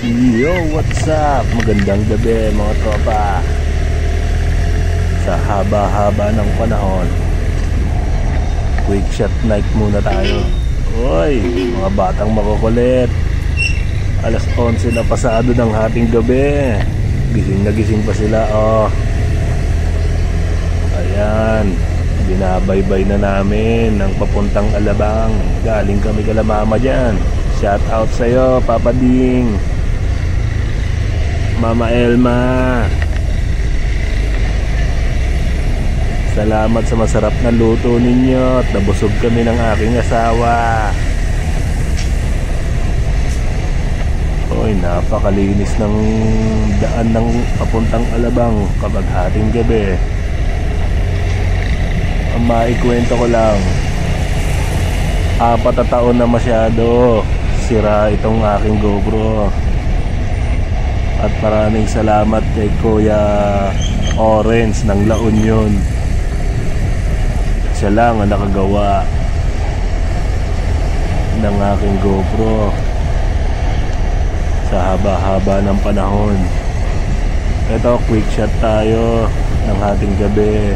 Yo, what's up? Magandang gabi mga tropa. Sa haba-haba ng panahon, quick shot night muna tayo. Oy, mga batang makukulit, alas 11 na pasado ng hating gabi. Gising na gising pa sila, oh. Ayan, binabaybay na namin ng papuntang Alabang. Galing kami kala mama dyan. Shout out sa'yo, Papa Ding, Mama Elma. Salamat sa masarap na luto ninyo at nabusog kami ng aking asawa. Oy, napakalinis ng daan ng papuntang Alabang kapag hating gabi. Ang maikwento ko lang, 4 na taon na masyado sira itong aking GoPro. At maraming salamat kay Kuya Orange ng La Union. Siya lang ang nakagawa ng aking GoPro sa haba-haba ng panahon. Ito, quick shot tayo ng hating gabi.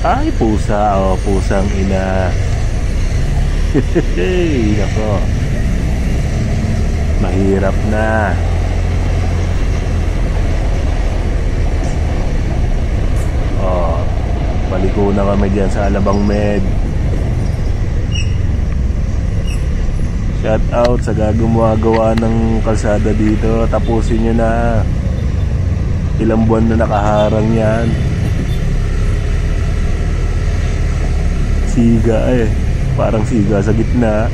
Ay, pusa, oh, pusang ina. Hehehe, nako, mahirap na. Oh, paliko na kami dyan sa Alabang Med. Shout out sa gagawa ng kalsada dito. Tapusin nyo na. Ilang buwan na nakaharang yan. Siga eh, parang siga sa gitna.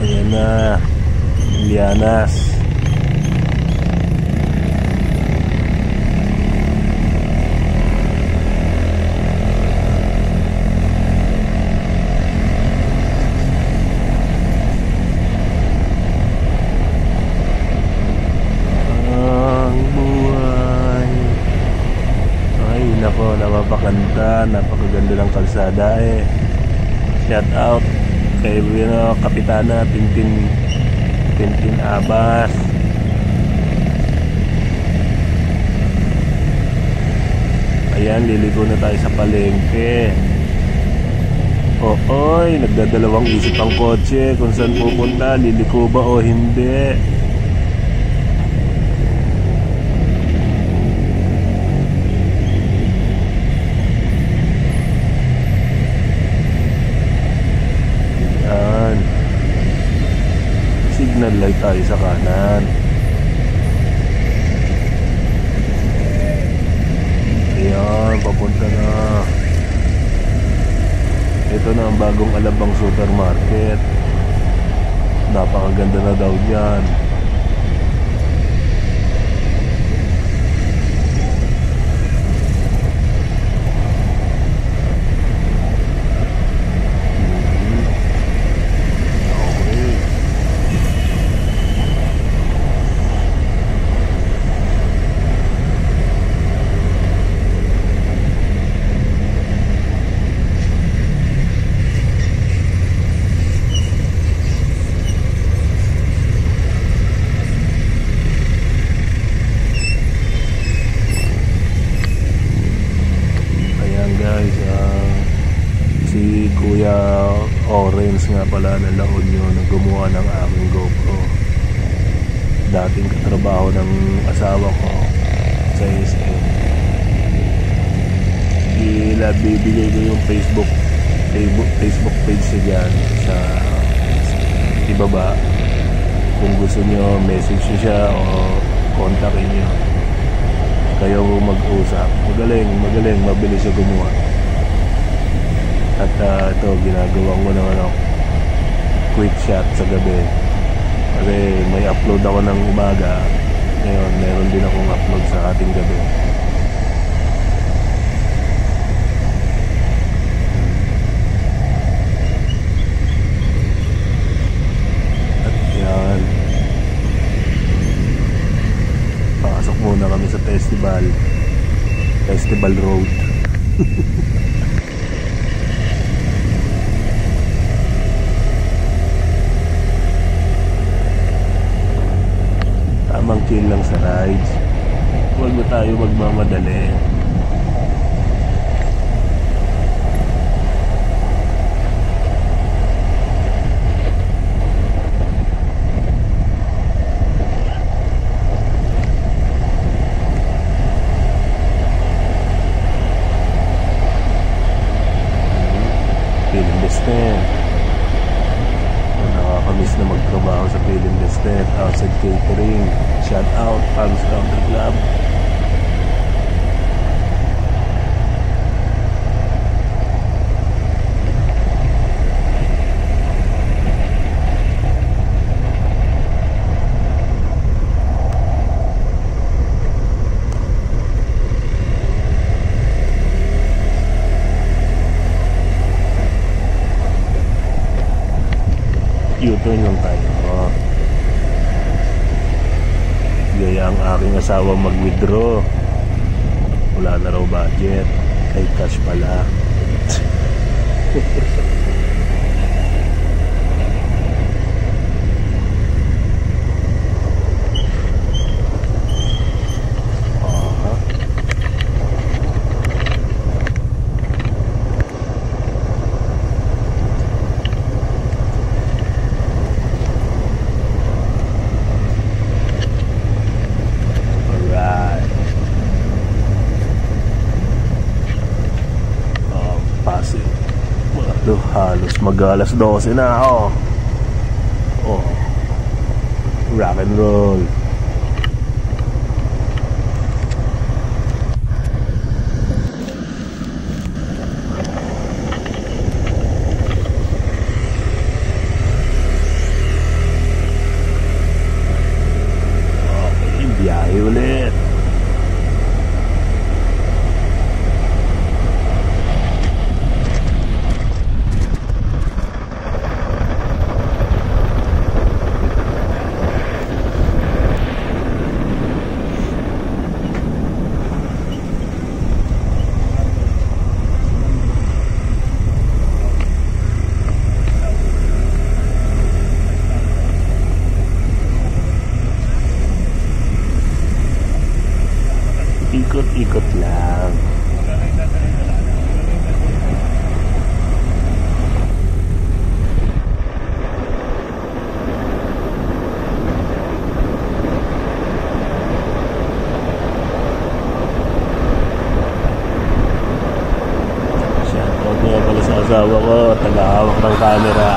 Ayan na, Lianas. Napapakanta, napakaganda ng kalsada eh. Shout out kay Kapitana Tintin Abbas. Ayan, liligo na tayo sa palengke. Oy, nagdadalawang isip ang kotse kung saan pupunta, liliko ba o hindi. Signal light tayo sa kanan. Ayan, papunta na. Ito na ang bagong Alabang Supermarket. Napakaganda na daw dyan. Si Kuya Orange nga pala ng La Union ang gumawa ng aking GoPro. Dating katrabaho ng asawa ko sa SM. Bibigay ko yung Facebook page niya dyan sa ibaba. Kung gusto nyo, message nyo siya o kontakin nyo, kayo mag-usap. Magaling, mabilis siya gumawa. At ito, ginagawa ko ng quick shot sa gabi. Kasi may upload ako ng umaga. Ngayon, meron din akong upload sa ating gabi. Festival Road. Tamang chill lang sa rides. Huwag na tayo magmamadali. Nakakamiss na magtrabaho sa Philin Destet outside catering. Shout out Palms Country Club. U-turn lang tayo. Gaya ang aking asawa mag-withdraw. Wala na raw budget. Ay cash pala. Halos mag-alas 12 na. Rock and roll. Okay, biyahe ulit. Ikot-ikot lang. Shoutout nga pala sa asawa ko, tagahawak ng camera.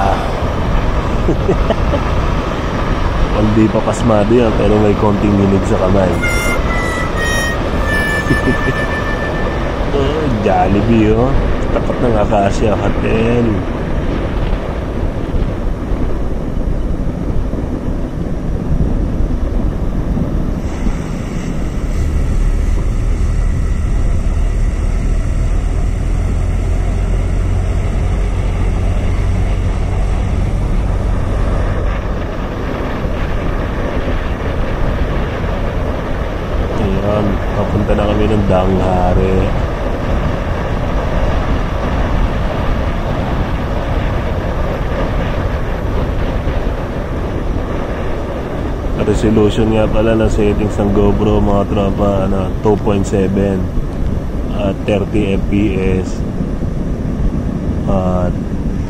Hindi pa pasmado yan, pero may konting ginig sa kamay. Jollibee, tapat ng Acacia Hotel. Papunta na kami ng Danghare. Resolution nga pala ng settings ng GoPro mga tropa, 2.7 at 30 fps at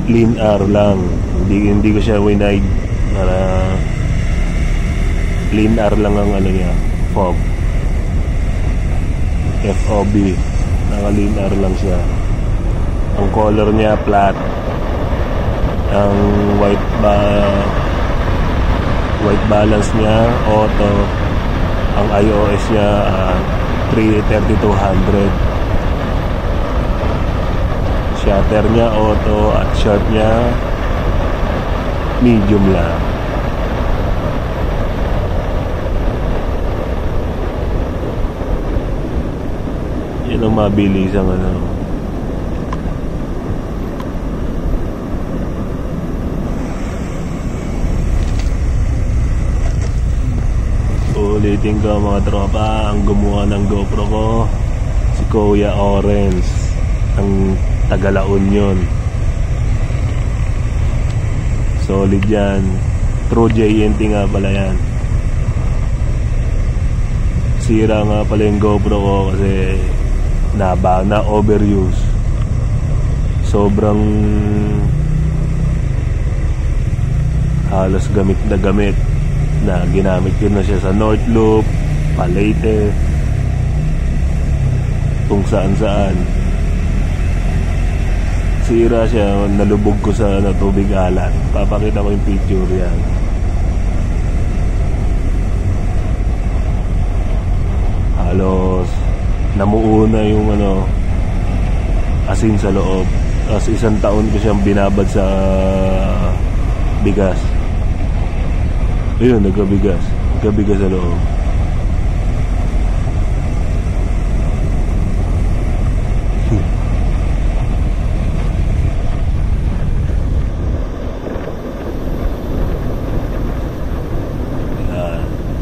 lean R lang. Hindi ko siya winaid para lean R lang ang niya, FOB, naka-lean R lang siya. Ang color niya flat, ang white balance niya auto, ang iOS niya 3200, shutter niya auto at sharp niya medium lang. Yan ang mabilis ang all ulitin ko mga tropa, ang gumawa ng GoPro ko si Kuya Orange ang taga-La Union. Solid yan. True JNT nga pala yan. Sira nga pala yung GoPro ko kasi na overuse. Sobrang halos gamit na ginamit ko na siya sa North Loop, Palayte, kung saan. Sira siya, nalubog ko sa tubig alat. Papakita ko yung picture yan. Halos namuuna yung asin sa loob. Tapos 1 taon ko siyang binabad sa bigas. Ayun, nagkabigas sa loob.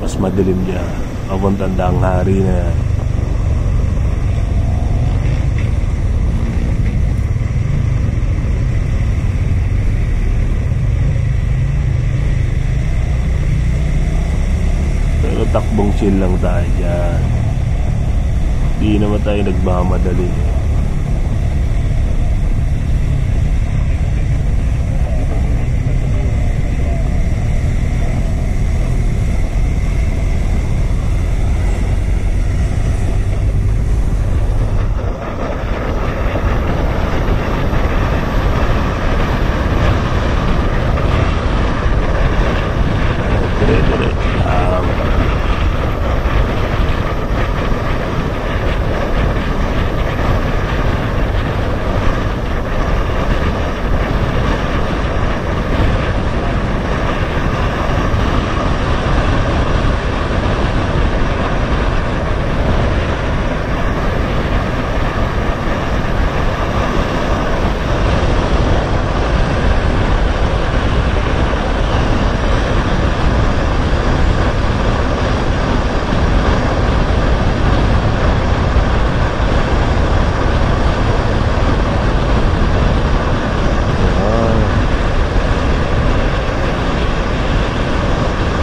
Mas madilim niya. Papuntang Danghari na yan. Takbong chill lang tayo dyan. Di naman tayo nagmamadali.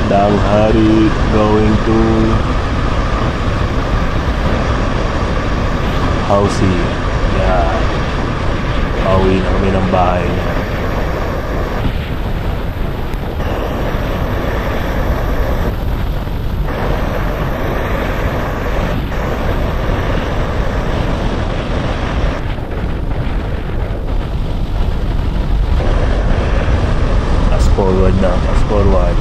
Danghari going to Hausi. Yeah. Pauwi na kami ng bahay niya. Fast forward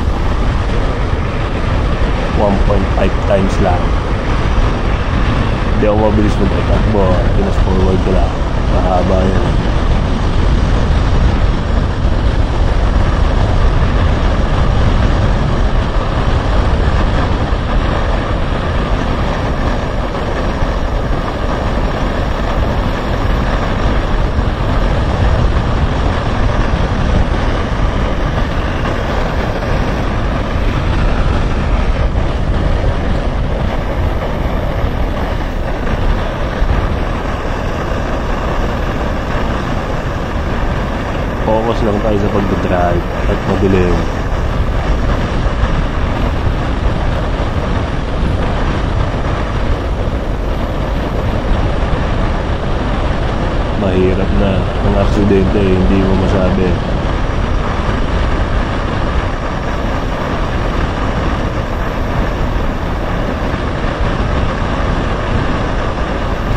1.5 times lang. Hindi ako mabilis magpatakbo. Fast forward ko lang. Mahaba yun. Focus lang tayo sa pag-drive at madilim. Mahirap na ang aksidente, hindi mo masabi.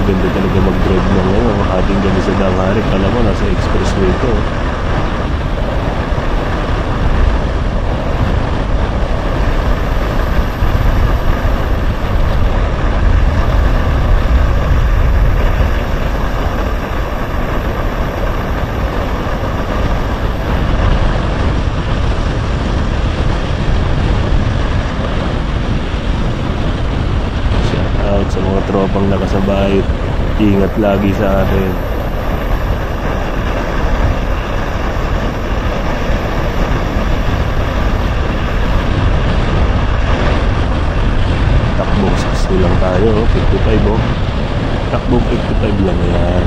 Ganda talaga mag-drive ng ating ganda sa Danghari. Alam mo, nasa expressway to. Sa mga tropang nakasabay, ingat lagi sa atin. easy lang tayo. 55 oh. Takbong 55 lang yan.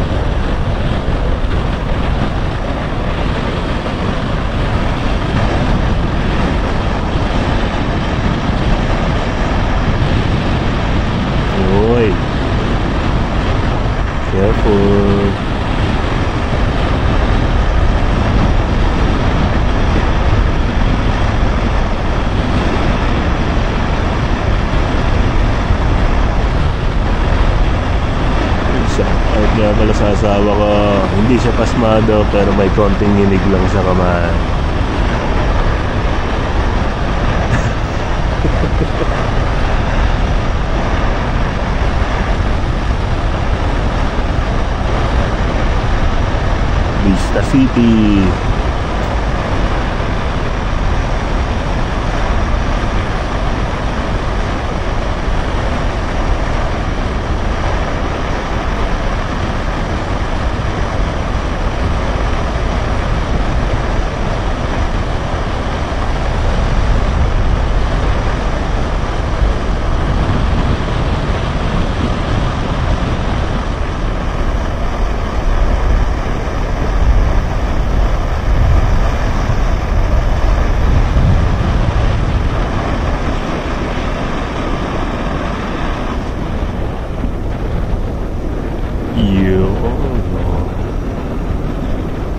Uy, careful. At nga pala sa asawa ko, hindi siya pasmado pero may konting nginig lang sa kamay. Vista City.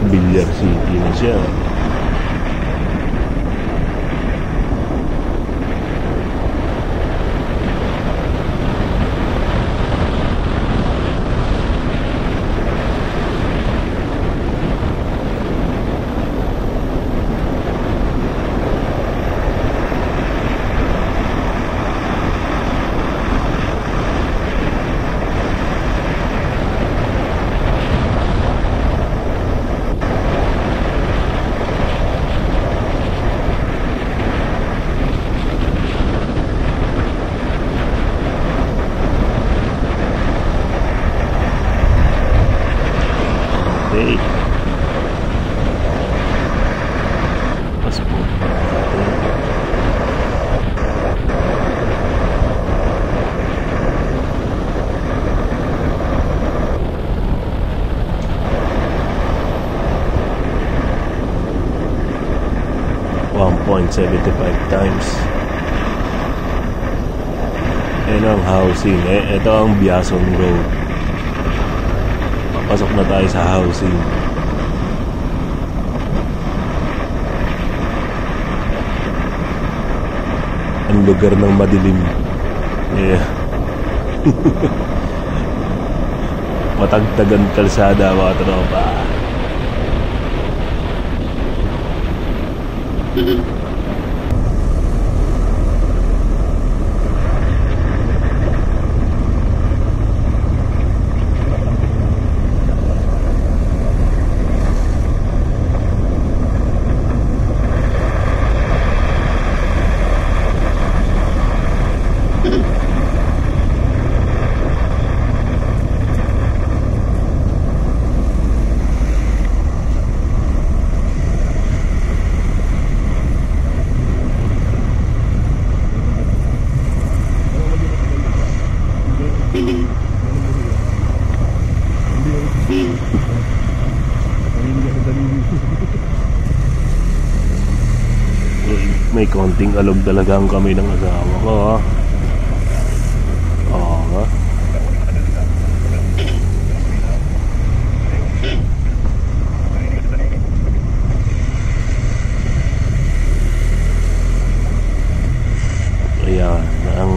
Villar City na siya. Okay. Passport pa natin. $1.75 Yan ang housing. Ito ang Biason Road. Pasok na tayo sa housing. Ang lugar ng madilim. Yeah. Matagtagan kalsada mga tropa. May konting alog talaga ang kami ng asawa ko, ha? Oo, ha? Ayan, ang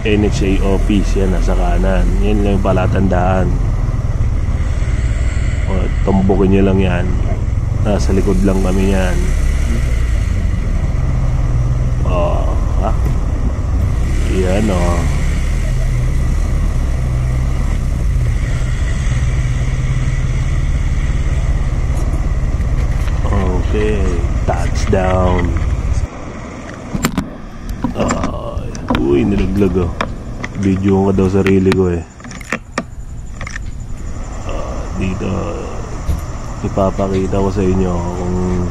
NHA office yan nasa kanan. Yan lang yung palatandaan. O, tumbukin nyo lang yan. Nasa likod lang kami yan. Ha? Yan o. Okay, touchdown. Uy, nilaglag o. Video ko daw sarili ko eh. Dito ipapakita ko sa inyo kung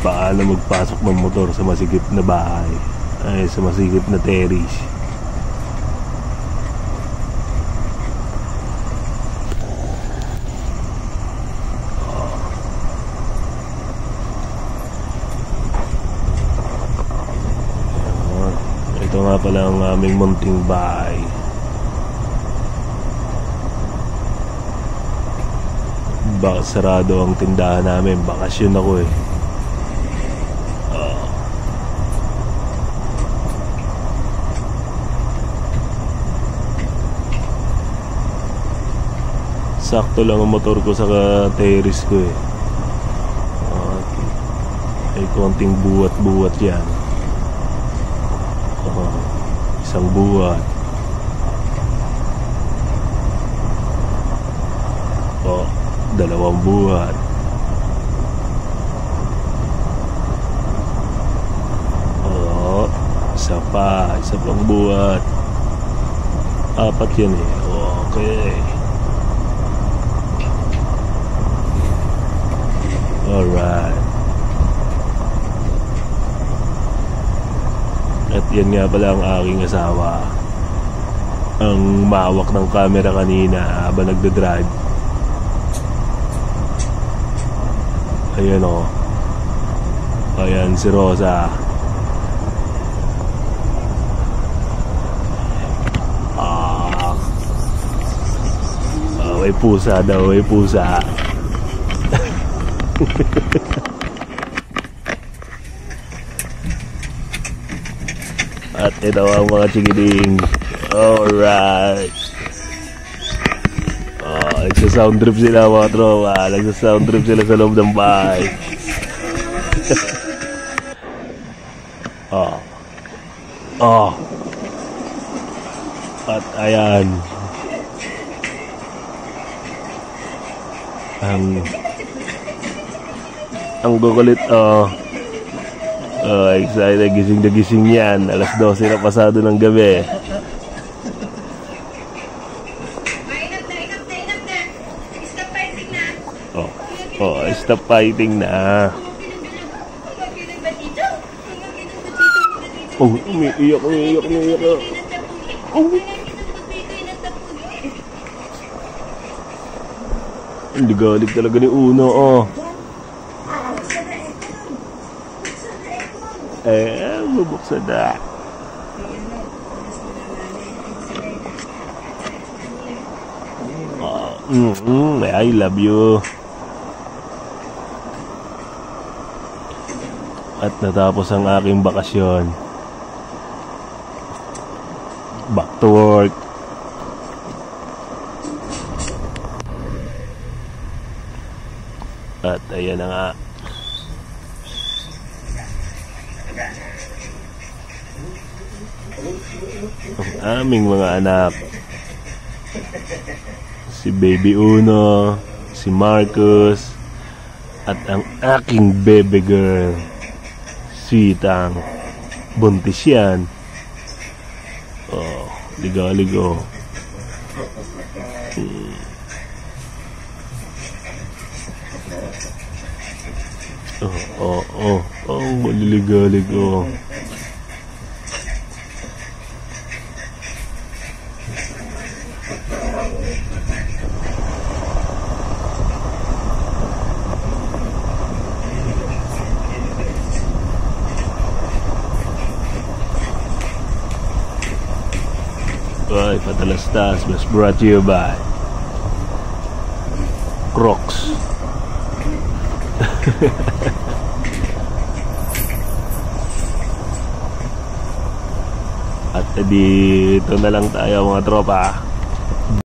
paano magpasok ng motor sa masikip na bahay, ay sa masikip na terrace. nga pala ang aming munting bahay. Bakit sarado ang tindahan namin? Bakasyon ako eh. Sakto lang ang motor ko sa terrace ko eh. May konting buwat-buwat yan. Isang buwat. Dalawang buwat. Isa pang buwat. 4 yan eh. Okay. Alright. At yan nga pala ang aking asawa, ang mawak ng camera kanina habang nagdadrive. Ayan o. Ayan si Rosa. May pusa daw, may pusa. At ito ang mga chikiting. Alright. Nagsa-sound trip sila mga tropa. Nagsa-sound trip sila sa loob ng bahay. At ayan. Ang gugulit excited, gising na gising yan. Alas 12 na pasado ng gabi. Stop fighting na. Umiiyak. Hindi galig talaga ni Uno. Bubuksan na. I love you. At natapos ang aking bakasyon. Back to work. At ayan na nga. Ang aming mga anak. Si Baby Uno, si Marcus, at ang aking baby girl, Sweetang. Buntis yan. Ligaw-ligaw. Maliligaw-ligaw. Patalastas was brought to you by Crocs. At dito na lang tayo mga tropa.